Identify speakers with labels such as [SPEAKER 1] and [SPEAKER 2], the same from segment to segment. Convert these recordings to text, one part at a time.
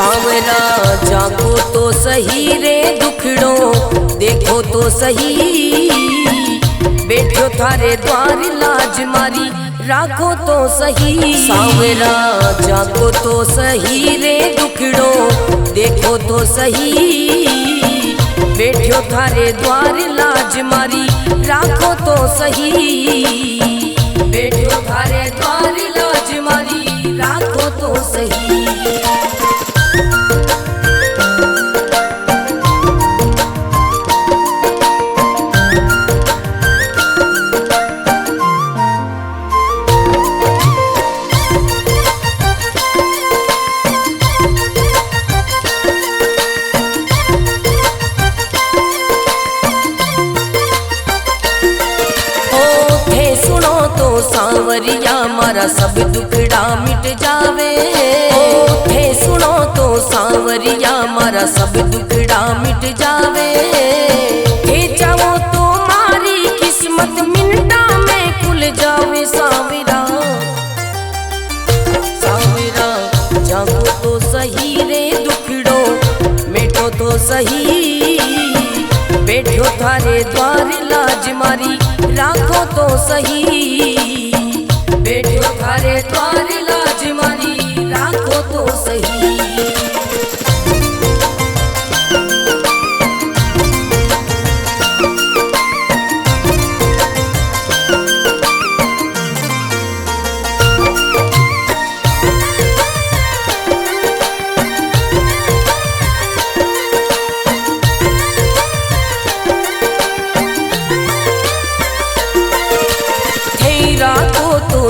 [SPEAKER 1] सांवरा जागो तो सही रे दुखड़ो देखो तो सही, बैठो थारे द्वार लाज मारी राखो तो सही। सांवरा जागो तो सही रे दुखड़ो देखो तो सही, बैठो थारे द्वार लाज मारी राखो तो सही, बैठो थारे द्वार लाज मारी राखो तो सही। सांवरिया मारा सब दुखड़ा मिट जावे, थे सुनो तो सांवरिया मारा सब दुखड़ा मिट जावे, थे चाहो तो मारी किस्मत मिनटा में खुल जावे। सांवरा सांवरा जागो तो सही रे दुखड़ो मिटो तो सही, बैठो थारे द्वार लाज मारी राखो तो सही, बैठो थारे द्वार लाज मारी राखो तो सही।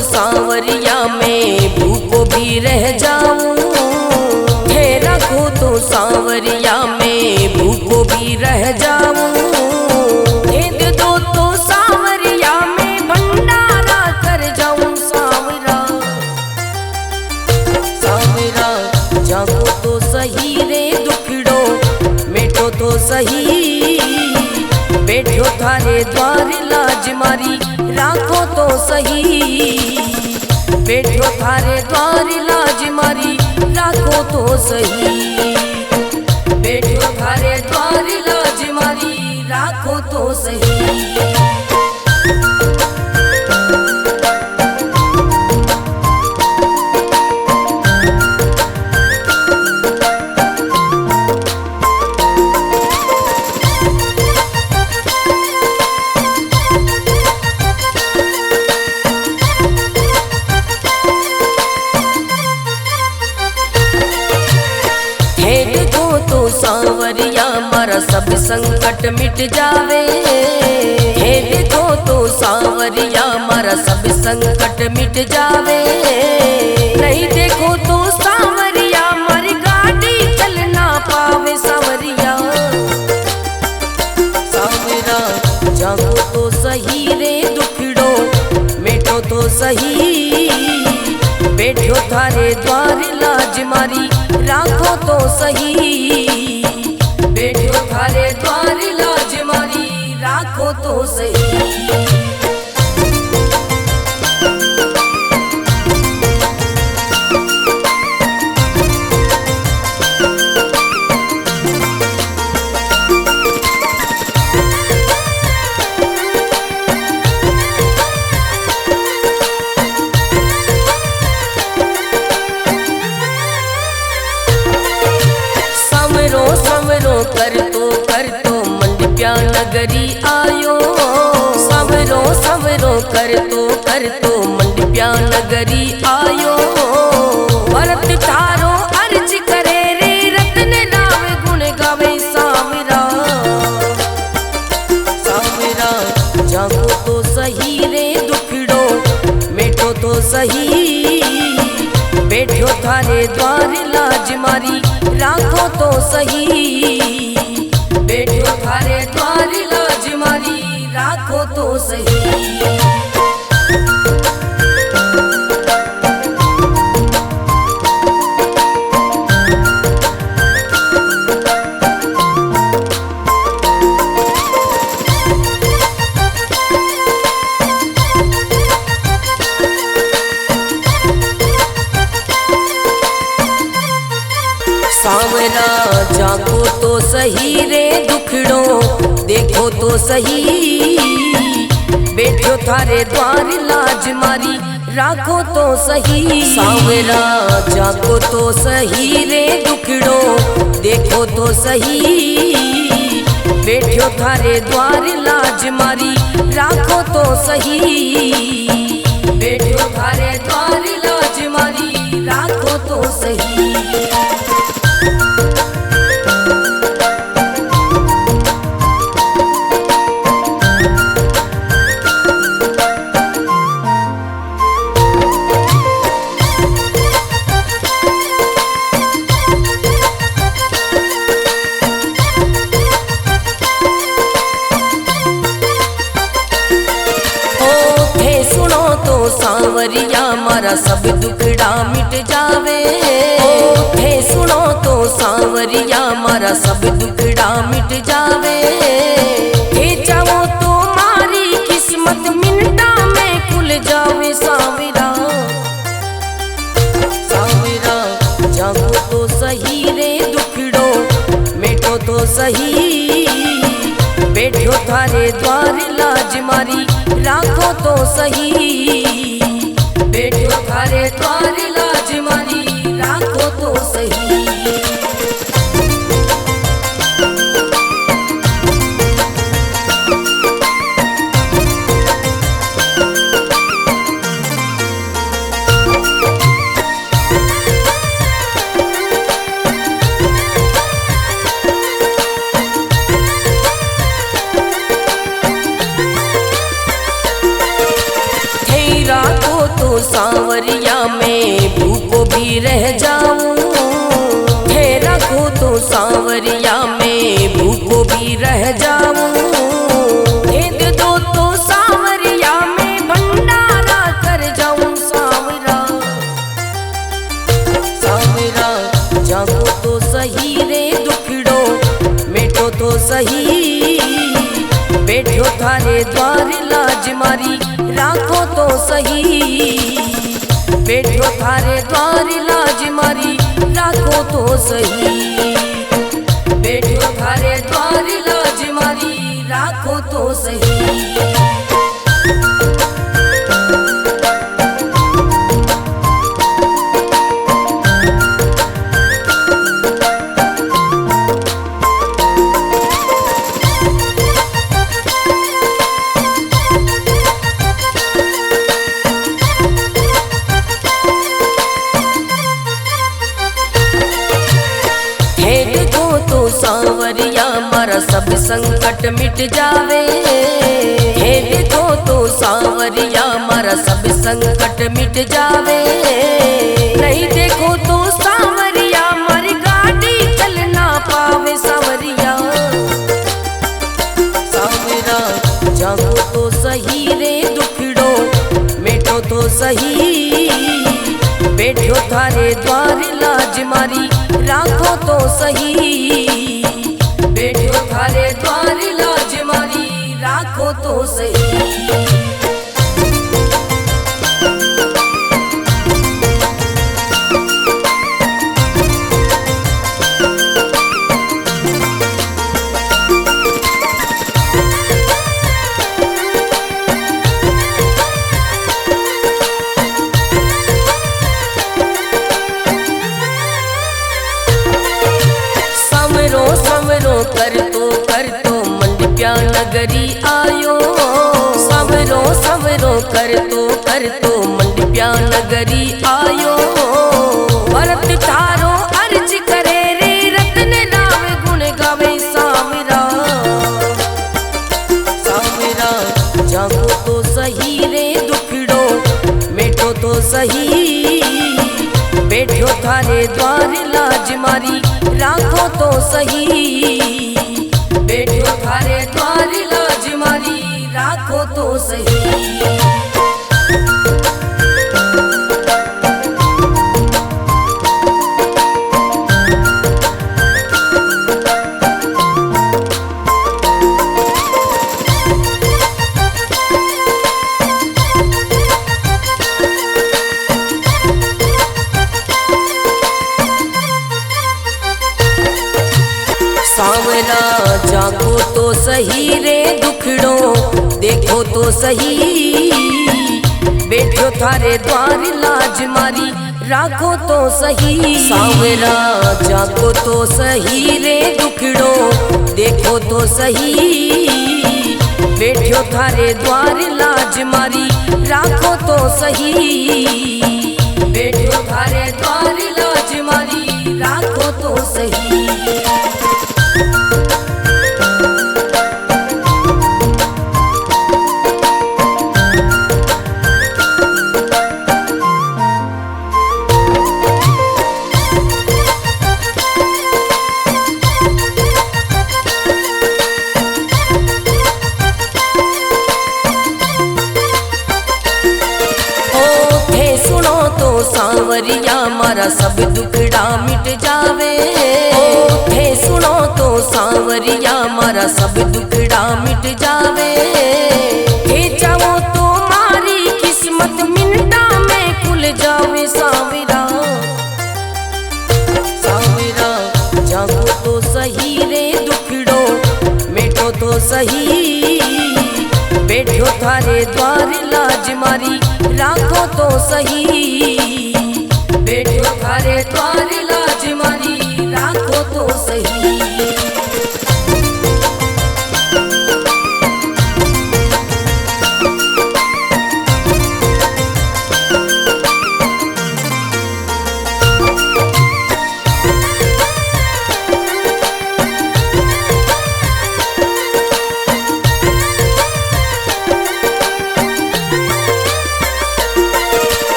[SPEAKER 1] सांवरिया में भूखो भी रह जाऊं, थे रखो तो सांवरिया में भूखो भी रह जाऊं, भेद दो तो सांवरिया में भंडारा कर जाऊं। सांवरा सांवरा जागो तो सही रे दुखड़ो मिटो तो सही, बैठो थारे द्वार लाज मारी राखो तो सही, बैठो थारे द्वार लाज मारी राखो तो सही, बैठो थारे द्वार लाज मारी राखो तो सही। सांवरिया मारा सब संकट मिट जावे, हे देखो तो सांवरिया मारा सब संकट मिट जावे, नहीं देखो तो सांवरिया मारी गाड़ी चल ना पावे। सांवरिया सांवरा जागो तो सही रे दुखड़ो मिटो तो सही, बैठो थारे द्वार लाज मारी राखो तो सही, बैठो थारे द्वार लाज मारी राखो तो सही। कर तो मंडप्या नगरी आयो, संवरो संवरो कर तो मंडप्या नगरी आयो, भरत थारो अर्ज करे रे रतन नाम गुण गावे। सांवरा सांवरा जागो तो सही रे दुखड़ो मिटो तो सही, बैठो थारे द्वार लाज मारी राखो तो सही, बैठो थारे द्वार लाज मारी राखो तो सही। सांवरा जागो तो सही रे दुखड़ो देखो तो सही, बैठो थारे द्वार लाज मारी राखो तो सही। सांवरा जागो तो सही रे दुखड़ो देखो तो सही, बैठो थारे द्वार लाज मारी राखो तो सही, बैठो थारे द्वार लाज मारी राखो तो सही। सांवरिया मारा सब दुखड़ा मिट जावे, थे सुनो तो सांवरिया मारा सब दुखड़ा मिट जावे, थे चाहो तो मारी किस्मत मिनटा में खुल जावे। सांवरा सांवरा जागो तो सही रे दुखड़ो मिटो तो सही, बैठो थारे द्वार लाज मारी राखो तो सही, बैठो थारे द्वार लाज मारी राखो तो सही। सांवरिया में भूखो भी रह जाऊं, थे रखो तो सांवरिया में भूखो भी रह जाऊं, भेद दो तो सांवरिया में भंडारा कर जाऊं। सांवरा सांवरा जागो तो सही रे दुखड़ो मिटो तो सही, बैठो थारे द्वार लाज मारी राखो तो सही, बैठो थारे द्वार लाज मारी राखो तो सही, बैठो थारे द्वार लाज मारी राखो तो सही। सांवरिया मारा सब संकट मिट जावे, हे देखो तो सांवरिया मारा सब संकट मिट जावे, नहीं देखो तो सांवरिया मारी गाड़ी चल ना पावे। सांवरिया सांवरा जागो तो सही रे दुखड़ो मिटो तो सही, बैठो थारे द्वार लाज मारी राखो तो सही, बैठो थारे द्वार लाज मारी राखो तो सही। कर तो मंडप्या नगरी आयो, सवरो सवरो कर तो मंडप्या नगरी आयो, भरत थारो अर्ज करे रे रतन राव गुण गावे। सांवरा सांवरा जागो तो सही रे दुखड़ो मिटो तो सही, बैठो थारे द्वार लाज मारी राखो तो सही, बैठो थारे द्वार लाज मारी राखो तो सही। सांवरा जागो तो सही रे दुखड़ो देखो तो सही, बैठो थारे द्वार लाज मारी राखो तो सही। सांवरा जागो तो सही रे दुखड़ो देखो तो सही, बैठो थारे द्वार लाज मारी राखो तो सही, बैठो थारे द्वार लाज मारी राखो तो सही। सांवरिया मारा सब दुखड़ा मिट जावे, थे सुनो तो सांवरिया मारा सब दुखड़ा मिट जावे, थे चाहो तो मारी किस्मत मिनटा में खुल जावे। सांवरा सांवरा जागो तो सही रे दुखड़ो मिटो तो सही, बैठो थारे द्वार लाज मारी राखो तो सही, बैठो थारे द्वार लाज मारी राखो तो सही।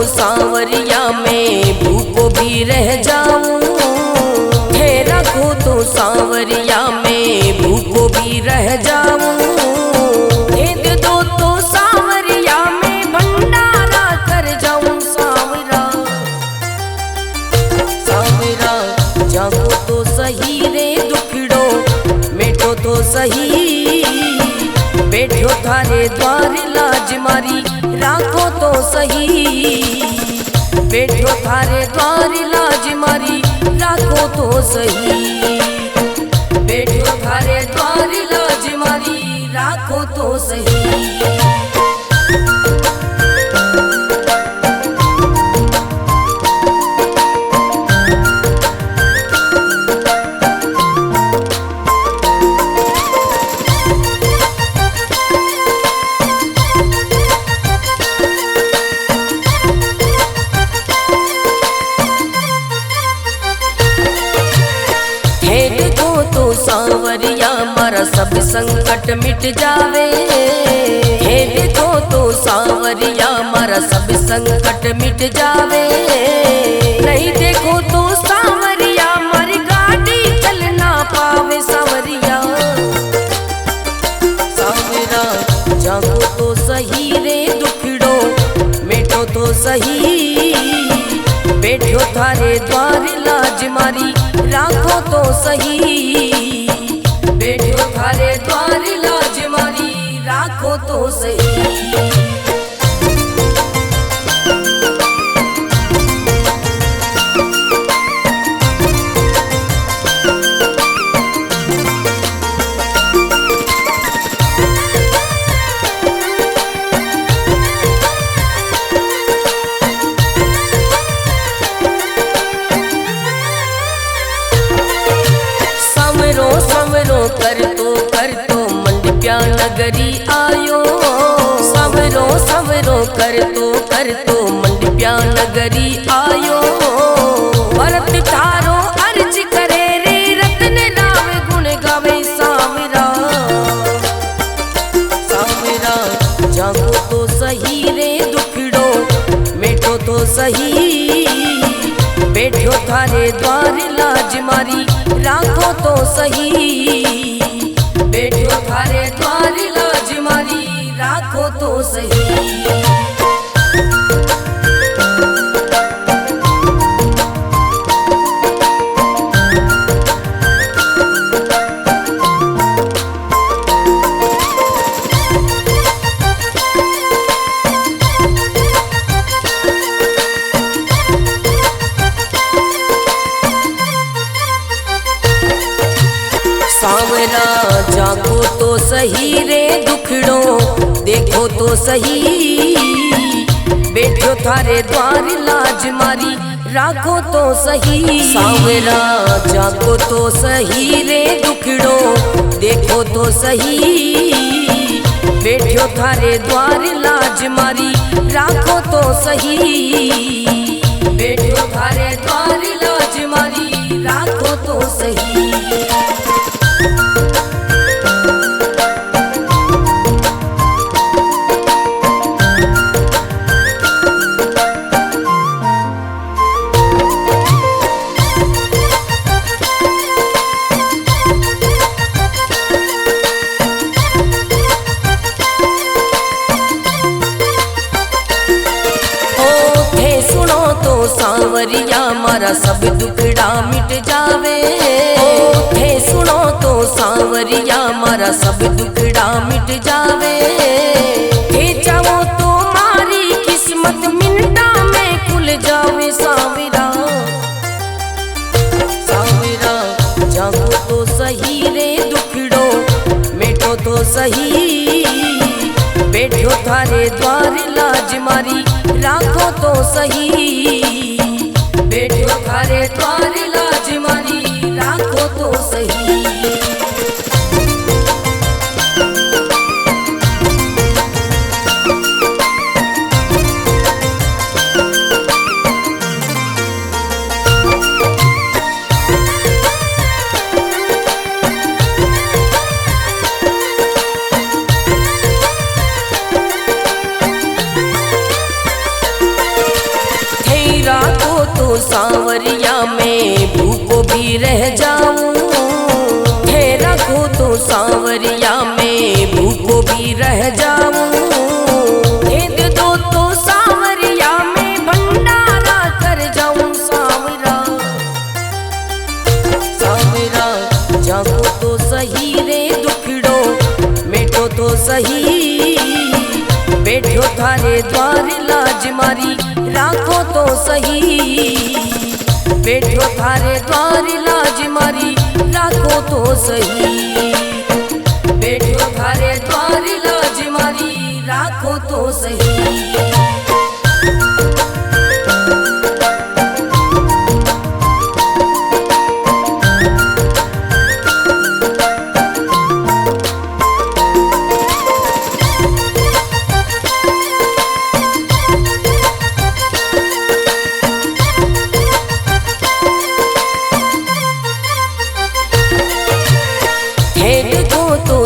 [SPEAKER 1] सांवरिया में भूखो भी रह जाऊं, थे रखो तो सांवरिया में भूखो भी रह जाऊं, भेद दो तो सांवरिया में भंडारा कर जाऊं। सांवरा सांवरा जागो तो सही रे दुखड़ो मिटो तो सही, बैठो थारे द्वार लाज मारी राखो तो सही, बैठो थारे द्वार लाज मारी राखो तो सही, बैठो थारे द्वार लाज मारी राखो तो सही। सांवरिया मारा सब संकट मिट जावे, हे देखो तो सांवरिया मारा सब संकट मिट जावे, नहीं देखो तो सांवरिया मारी गाड़ी चल ना पावे। सांवरिया सांवरा जागो तो सही रे दुखड़ो मिटो तो सही, बैठो थारे द्वार लाज मारी राखो तो सही, बैठो थारे द्वार लाज मारी राखो तो सही। कर तो मंडप्या नगरी आयो, सवरो सवरो कर तो मंडप्या नगरी आयो, भरत थारो अर्ज करे रे रतन राम गुण गावे। सांवरा सांवरा जागो तो सही रे दुखड़ो मिटो तो सही, बैठो थारे द्वार लाज मारी राखो तो सही, बैठो थारे द्वार लाज मारी राखो तो सही। सांवरा जागो तो सही रे दुखड़ो देखो तो सही, बैठो थारे द्वार लाज मारी राखो तो सही। सांवरा जागो तो सही रे दुखड़ो देखो तो सही, बैठो थारे द्वार लाज मारी राखो तो सही, बैठो थारे द्वार लाज मारी राखो तो सही। सांवरिया मारा सब दुखड़ा मिट जावे, हे सुनो तो सांवरिया मारा सब दुखड़ा मिट जावे, हे चाहो तो मारी किस्मत मिनटा में खुल जावे। सांवरा सांवरा जागो तो सही रे दुखड़ो मिटो तो सही, बैठो थारे द्वार लाज मारी राखो तो सही, बैठो थारे द्वार लाज मारी राखो तो सही। सांवरिया में भूखो भी रह जाऊं, हे रखो तो सांवरिया में भूखो भी रह जाऊं, हे दे दो तो सांवरिया में भंडारा कर जाऊं। सांवरा सांवरा जागो तो सही रे दुखड़ो मिटो तो सही, बैठो थारे द्वार लाज मारी राखो तो सही, बैठो थारे द्वार लाज मारी राखो तो सही, बैठो थारे द्वार लाज मारी राखो तो सही।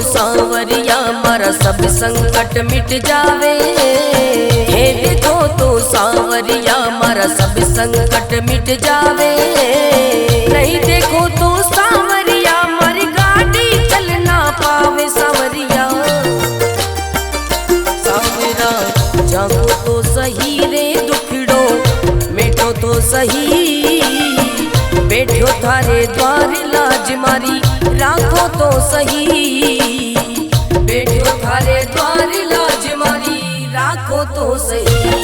[SPEAKER 1] सांवरिया मारा सब संकट मिट जावे, हे देखो तो सांवरिया मारा सब संकट मिट जावे, नहीं देखो तो सांवरिया मारी गाड़ी चल ना पावे। सांवरिया सांवरा जागो तो सही रे दुखड़ो मिटो तो सही, बैठो थारे द्वार लाज मारी राखो तो सही, बैठो थारे द्वार लाज मारी राखो तो सही।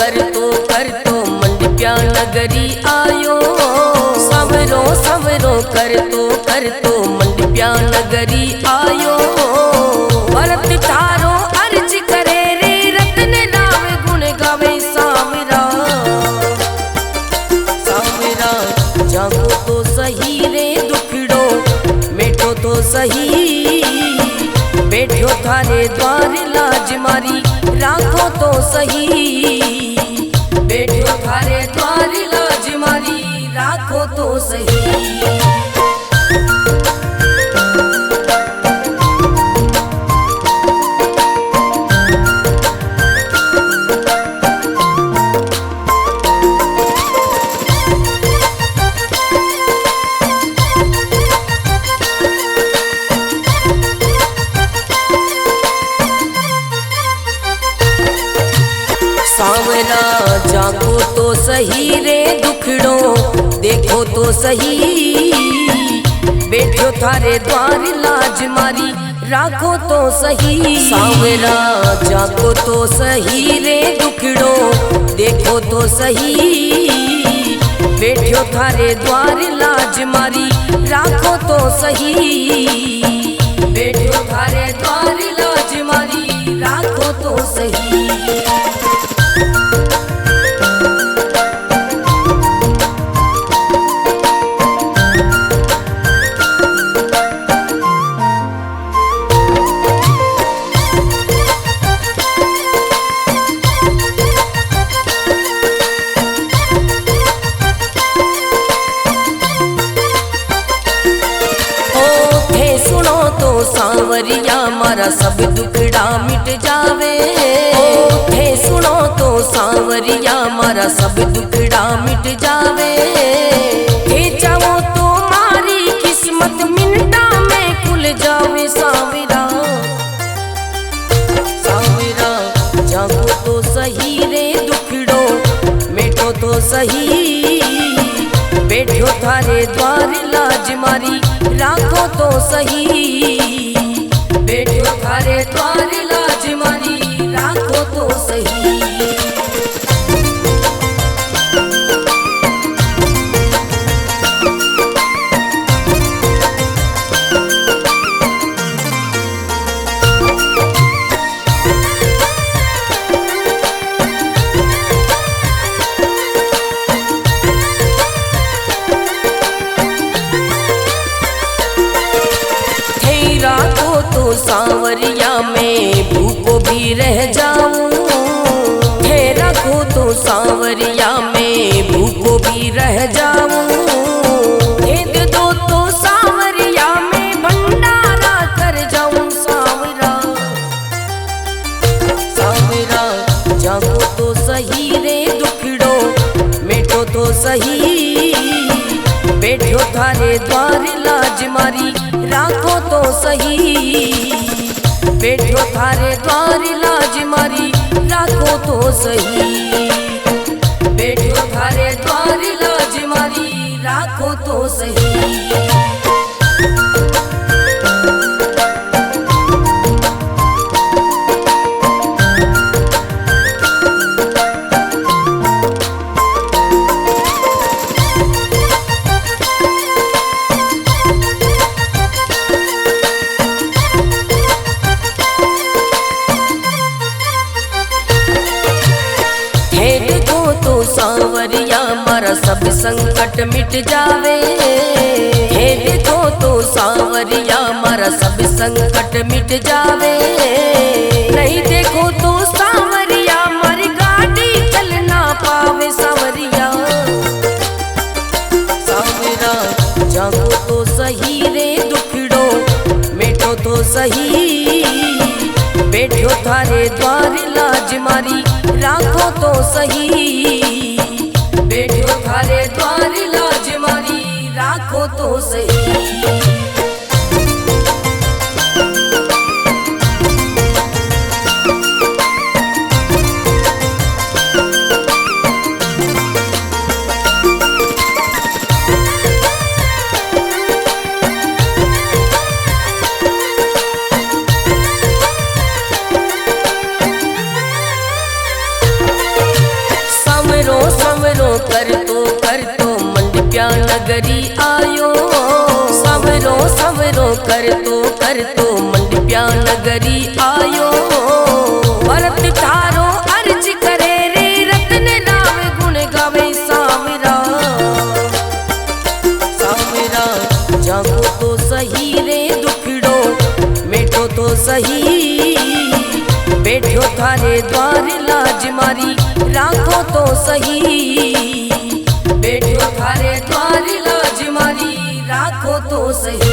[SPEAKER 1] कर तो मंडप्या नगरी आयो, सांवरो सांवरो कर तो मंडप्या नगरी आयो, भरत थारो अर्ज करे रे रत्न नाम गुण गावे। सांवरा सांवरा जागो तो सही रे दुखड़ो मिटो तो सही, बैठो थारे द्वार लाज मारी राखो तो सही, बैठो थारे द्वार लाज मारी राखो तो सही। जाको तो सही रे दुखड़ो देखो तो सही, बैठो थारे द्वार लाज मारी राखो तो सही। सांवरा जाको तो सही रे दुखड़ो देखो तो सही, बैठो थारे द्वार लाज मारी राखो तो सही, बैठो थारे द्वार लाज मारी राखो तो सही। सांवरिया मारा सब दुखड़ा मिट जावे, थे सुनो तो सांवरिया मारा सब दुखड़ा मिट जावे, थे चाहो तो मारी किस्मत मिनटा में खुल जावे। सांवरा सांवरा जागो तो सही रे दुखड़ो मिटो तो सही, बैठो थारे द्वार लाज मारी राखो तो सही, बैठो थारे द्वार लाज मारी राखो तो सही। तो सांवरिया में भूखो भी रह जाऊं, थे रखो तो सांवरिया में भूखो भी रह जाऊं, भेद दो तो सांवरिया में भंडारा कर जाऊं। सांवरा सांवरा जागो तो सही रे दुखड़ो मिटो तो सही, बैठो थारे द्वार लाज मारी राखो तो सही, बैठो थारे द्वार लाज मारी राखो तो सही, बैठो थारे द्वार लाज मारी राखो तो सही। सांवरिया मारा सब संकट मिट जावे, हे देखो तो सांवरिया मारा सब संकट मिट जावे, नहीं देखो तो सांवरिया मारी गाड़ी चल ना पावे। सांवरिया सांवरा जागो तो सही रे दुखड़ो मिटो तो सही, बैठो थारे द्वार लाज मारी राखो तो सही, बैठो थारे द्वार लाज मारी राखो तो सही। कर तो मंडप्या नगरी आयो, सवरो सवरो कर तो मंडप्या नगरी आयो, भरत थारो अर्ज करे रे रतन राम गुण गावे। सांवरा सांवरा जागो तो सही रे दुखड़ो मिटो तो सही, बैठो थारे द्वार लाज मारी राखो तो सही, बैठो थारे द्वार लाज मारी राखो तो सही।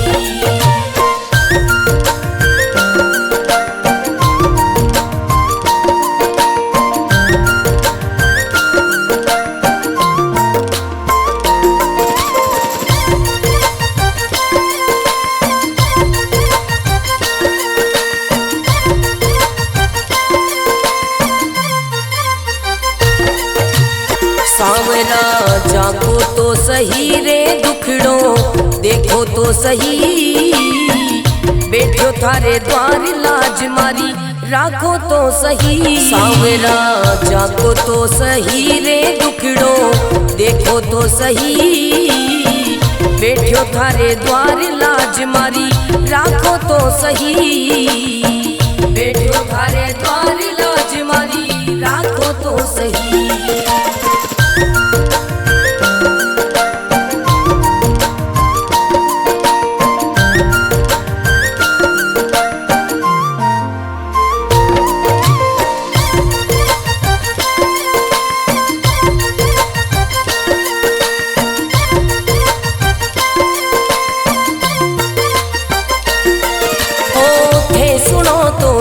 [SPEAKER 1] झांको तो सही रे दुखड़ो देखो तो सही, बैठो थारे द्वार लाज मारी राखो तो सही। सांवरा झांको तो सही रे दुखड़ो देखो तो सही, बैठो थारे द्वार लाज मारी राखो तो सही, बैठो थारे द्वार लाज मारी राखो तो सही।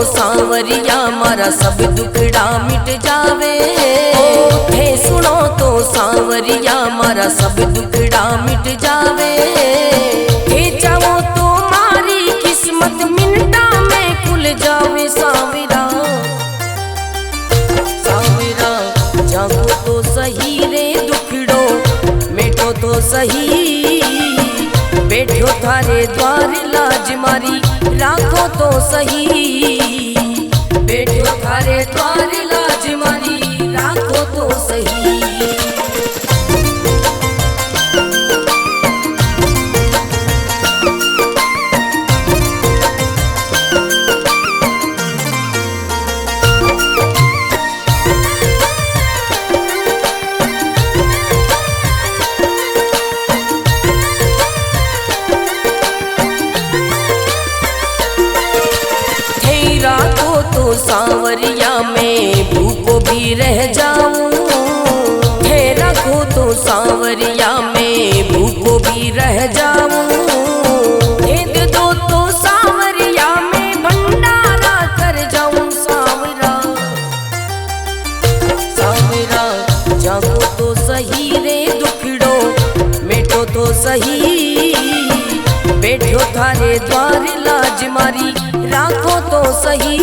[SPEAKER 1] सांवरिया मारा सब दुखड़ा मिट जावे, थे सुनो तो सांवरिया मारा सब दुखड़ा मिट जावे, थे चाहो तो मारी किस्मत मिनटा में खुल जावे। सांवरा सांवरा जागो तो सही रे दुखड़ो मिटो तो सही, बैठो थारे द्वार लाज मारी राखो तो सही, बैठो थारे द्वार लाज मारी राखो तो सही। सांवरिया में भूखो भी रह जाऊं, थे रखो तो सांवरिया में भूखो भी रह जाऊं, भेद दो तो सांवरिया में भंडारा कर जाऊं। सांवरा सांवरा जागो तो सही रे दुखड़ो मिटो तो सही, बैठो थारे द्वार लाज मारी राखो तो सही,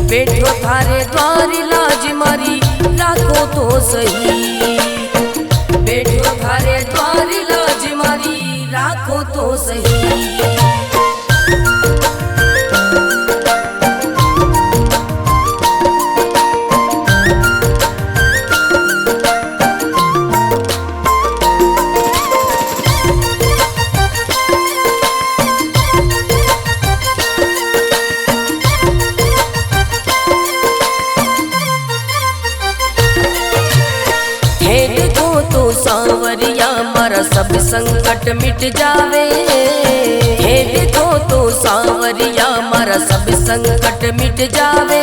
[SPEAKER 1] बैठो थारे द्वार लाज मारी राखो तो सही, बैठो थारे द्वार लाज मारी राखो तो सही। सांवरिया मारा सब संकट मिट जावे, हे देखो तो सांवरिया मारा सब संकट मिट जावे,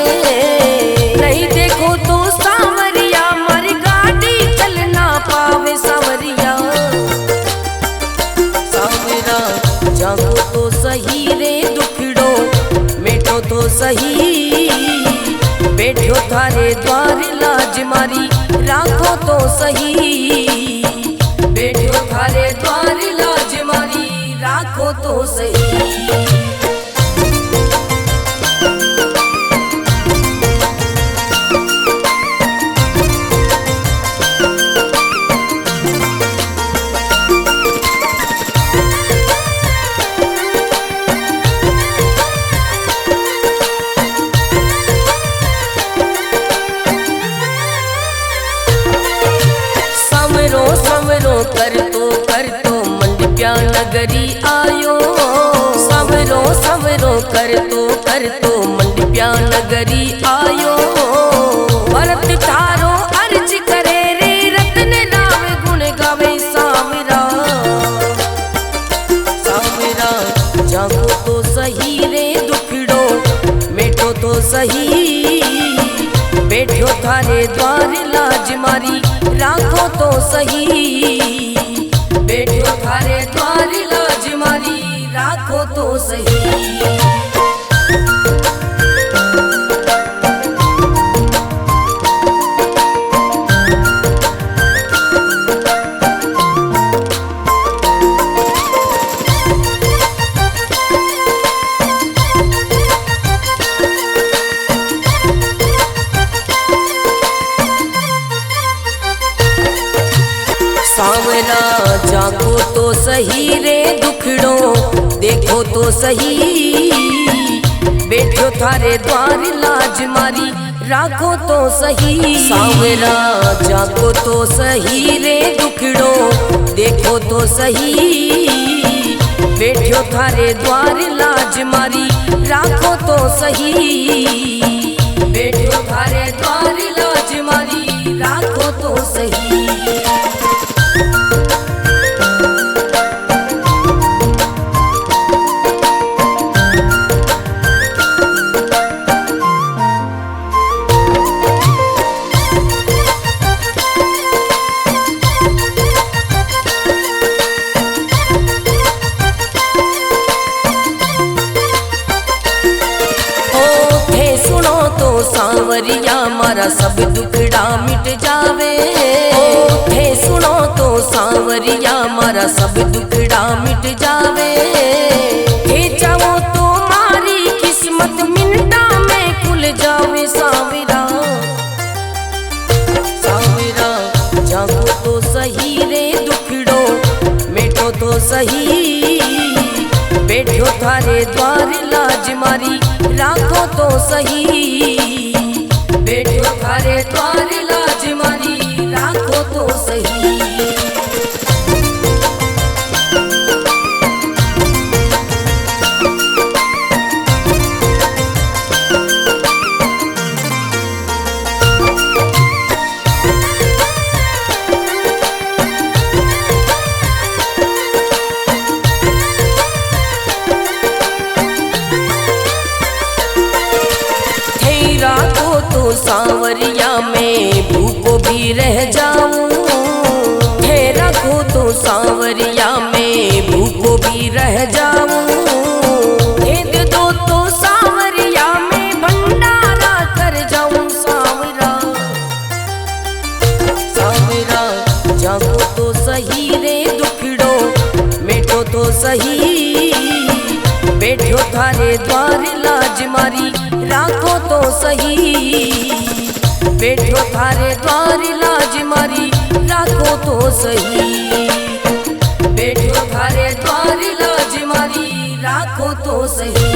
[SPEAKER 1] नहीं देखो तो सांवरिया मारी गाड़ी चल ना पावे। सांवरिया सांवरा जागो तो सही रे दुखड़ो मिटो तो सही, बैठो थारे द्वार लाज मारी राखो तो सही, बैठो थारे द्वार लाज मारी राखो तो सही। कर तो मंडप्या नगरी आयो, सवरो सवरो कर तो मंडप्या नगरी आयो, भरत तारो अर्ज करे रे रतन राम गुण गावे। सांवरा सांवरा जागो तो सही रे दुखड़ो मिटो तो सही, बैठो थारे द्वार लाज मारी राखो तो सही, बैठो थारे द्वार लाज मारी राखो तो सही। तो सही, बैठो थारे द्वार लाज मारी राखो तो सही। सांवरा जागो तो सही रे दुखड़ो देखो तो सही, बैठो थारे द्वार लाज मारी राखो तो सही, बैठो थारे द्वार लाज मारी राखो तो सही। सांवरिया मारा सब दुखड़ा मिट जावे, थे सुनो तो सांवरिया मारा सब दुखड़ा मिट जावे, थे जाओ तो मारी किस्मत मिनटा में खुल जावे। सांवरा सांवरा जागो तो सही रे दुखड़ो मिटो तो सही, बैठो थारे द्वार लाज मारी राखो तो सही, बैठो थारे द्वार लाज मारी राखो तो सही। सांवरिया में भूखो भी रह जाऊं, थे रखो तो सांवरिया में भूखो भी रह जाऊं, दे दो तो सांवरिया में भंडारा कर जाऊं। सांवरा सांवरा जागो तो सही रे दुखड़ो मिटो तो सही, बैठो थारे द्वार लाज मारी राखो तो सही, बैठो थारे द्वार लाज मारी राखो तो सही, बैठो थारे द्वार लाज मारी राखो तो सही।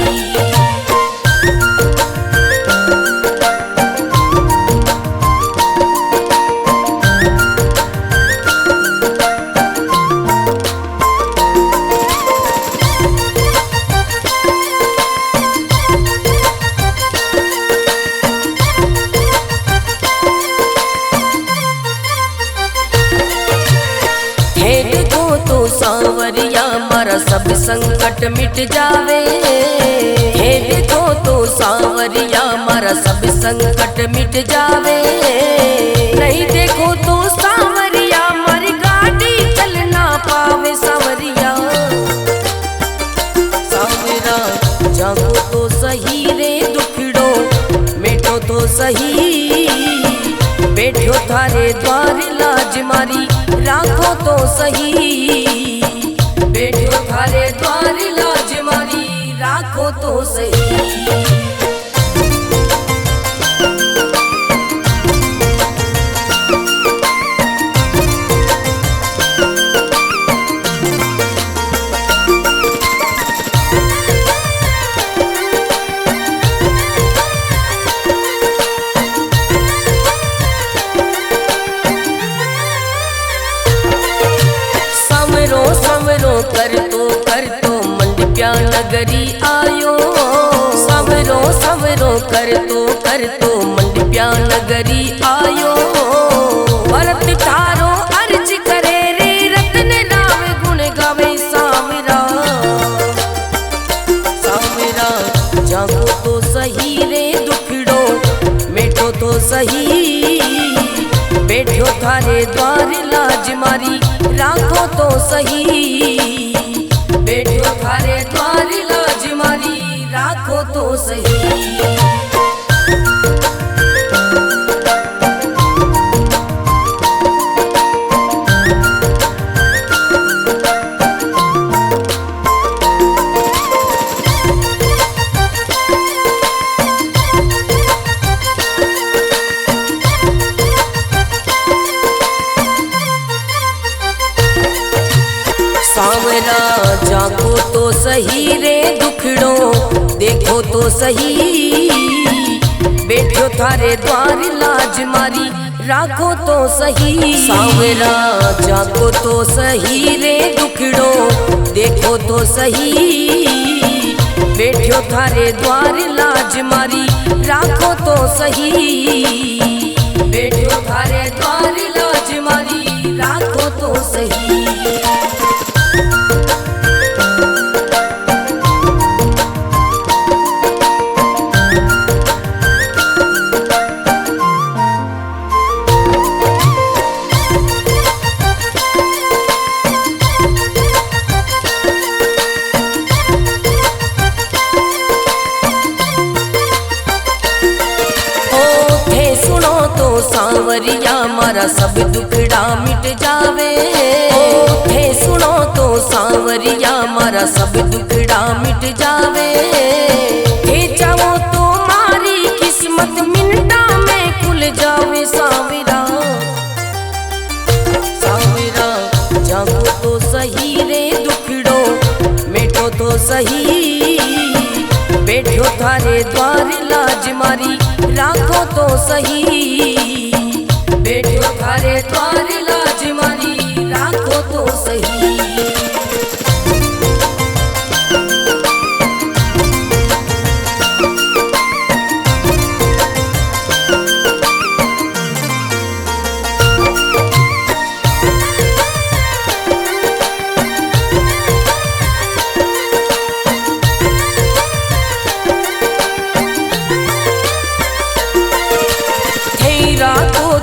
[SPEAKER 1] सांवरिया मारा सब संकट मिट जावे, हे देखो तो सांवरिया मारा सब संकट मिट जावे, नहीं देखो तो सांवरिया मारी गाड़ी चल ना पावे। सांवरिया सांवरा जागो तो सही रे दुखड़ो मिटो तो सही, बैठो थारे द्वार लाज मारी राखो तो सही, बैठो थारे द्वार लाज मारी राखो तो सही। कर तो मंडप्या नगरी आयो, सवरो सवरो कर तो मंडप्या नगरी आयो, भरत थारो अर्ज करे रे रतन राम गुण गावे। सांवरा सांवरा जागो तो सही रे दुखड़ो मिटो तो सही, बैठो थारे द्वार लाज मारी राखो तो सही, बैठो थारे द्वार लाज मारी राखो तो सही। सांवरा जागो तो सही रे देखो तो सही, बैठो थारे द्वार लाज मारी राखो तो सही। सांवरा जागो तो सही रे दुखड़ो देखो तो सही, बैठो थारे द्वार लाज मारी राखो तो सही, बैठो थारे द्वार लाज मारी राखो तो सही। सांवरिया मारा सब दुखड़ा मिट जावे, थे सुनो तो सांवरिया मारा सब दुखड़ा मिट जावे। थे चाहो तो मारी किस्मत मिनटा में खुल जावे। सांवरा सांवरा जागो तो सही रे दुखड़ो मिटो तो सही, बैठो थारे द्वार लाज मारी राखो तो सही, बैठो थारे द्वार लाज मारी राखो तो सही।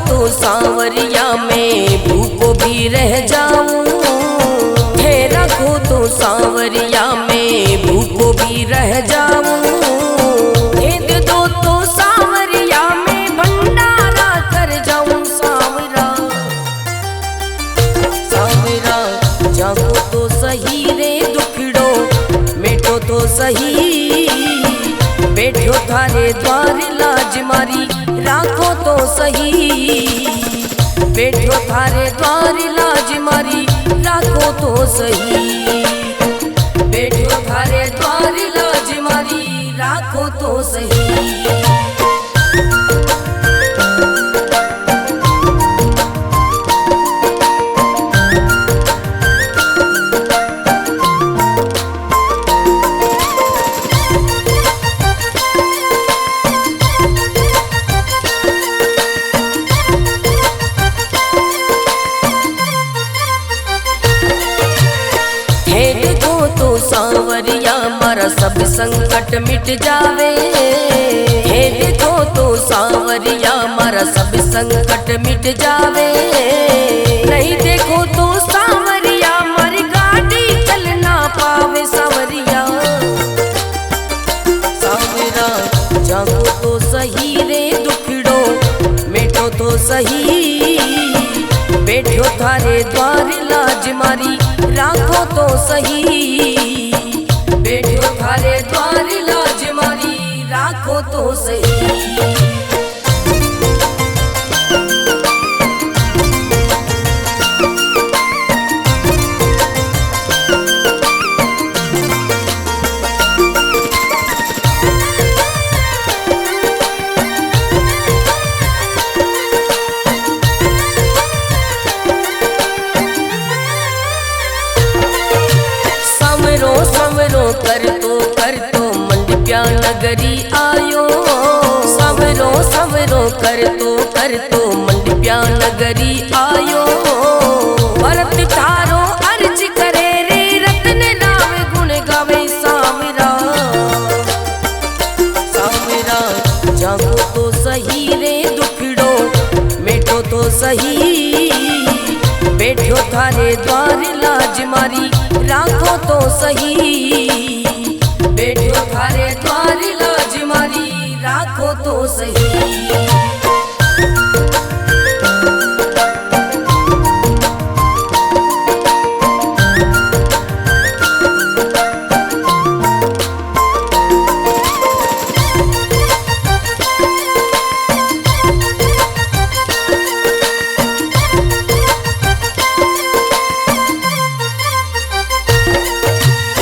[SPEAKER 1] तो सांवरिया में भूखो भी रह जाऊं, थे रखो तो सांवरिया में भूखो भी रह जाऊं। भेद दो तो सांवरिया में भंडारा कर जाऊं। सांवरा सांवरा जागो तो सही रे दुखड़ो मिटो तो सही, बैठो थारे द्वार लाज मारी राखो तो सही, बैठो थारे द्वार लाज मारी राखो तो सही, बैठो थारे द्वार लाज मारी राखो तो सही। सांवरिया मारा सब संकट मिट जावे, हे देखो तो सांवरिया मारा सब संकट मिट जावे। नहीं देखो तो सांवरिया मारी गाड़ी चल ना पावे। सांवरिया सांवरा जागो तो सही रे दुखड़ो मिटो तो सही, बैठो थारे द्वार लाज मारी राखो तो सही, बैठो थारे द्वार लाज मारी राखो तो सही। कर तो मंडप्या नगरी आयो। सवरो सवरो कर तो मंडप्या नगरी आयो। भरत थारो अर्ज करे रे रतन राव गुण गावे। सांवरा सांवरा जागो तो सही रे दुखड़ो मेटो तो सही। बैठो थारे द्वार लाज मारी राखो तो सही। बैठो थारे द्वार लाज मारी राखो तो सही।